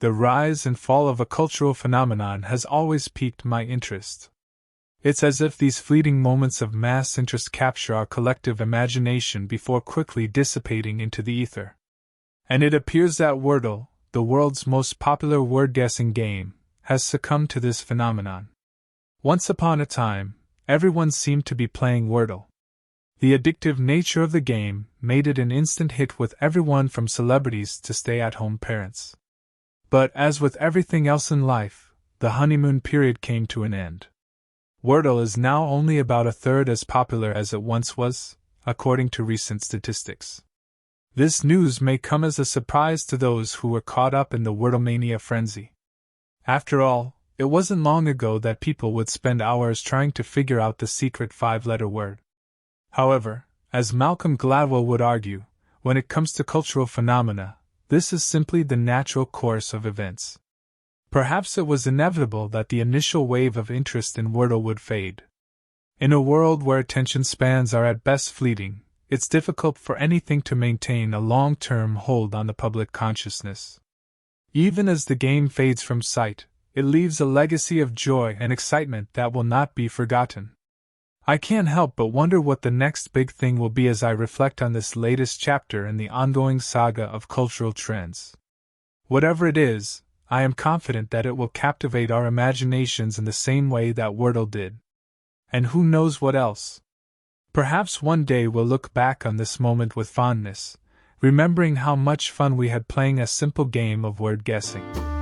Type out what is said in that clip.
the rise and fall of a cultural phenomenon has always piqued my interest. It's as if these fleeting moments of mass interest capture our collective imagination before quickly dissipating into the ether. And it appears that Wordle, the world's most popular word-guessing game, has succumbed to this phenomenon. Once upon a time, everyone seemed to be playing Wordle. The addictive nature of the game made it an instant hit with everyone from celebrities to stay-at-home parents. But as with everything else in life, the honeymoon period came to an end. Wordle is now only about a third as popular as it once was, according to recent statistics. This news may come as a surprise to those who were caught up in the Wordlemania frenzy. After all, it wasn't long ago that people would spend hours trying to figure out the secret 5-letter word. However, as Malcolm Gladwell would argue, when it comes to cultural phenomena, this is simply the natural course of events. Perhaps it was inevitable that the initial wave of interest in Wordle would fade. In a world where attention spans are at best fleeting, it's difficult for anything to maintain a long-term hold on the public consciousness. Even as the game fades from sight, it leaves a legacy of joy and excitement that will not be forgotten. I can't help but wonder what the next big thing will be as I reflect on this latest chapter in the ongoing saga of cultural trends. Whatever it is, I am confident that it will captivate our imaginations in the same way that Wordle did. And who knows what else? Perhaps one day we'll look back on this moment with fondness, remembering how much fun we had playing a simple game of word guessing.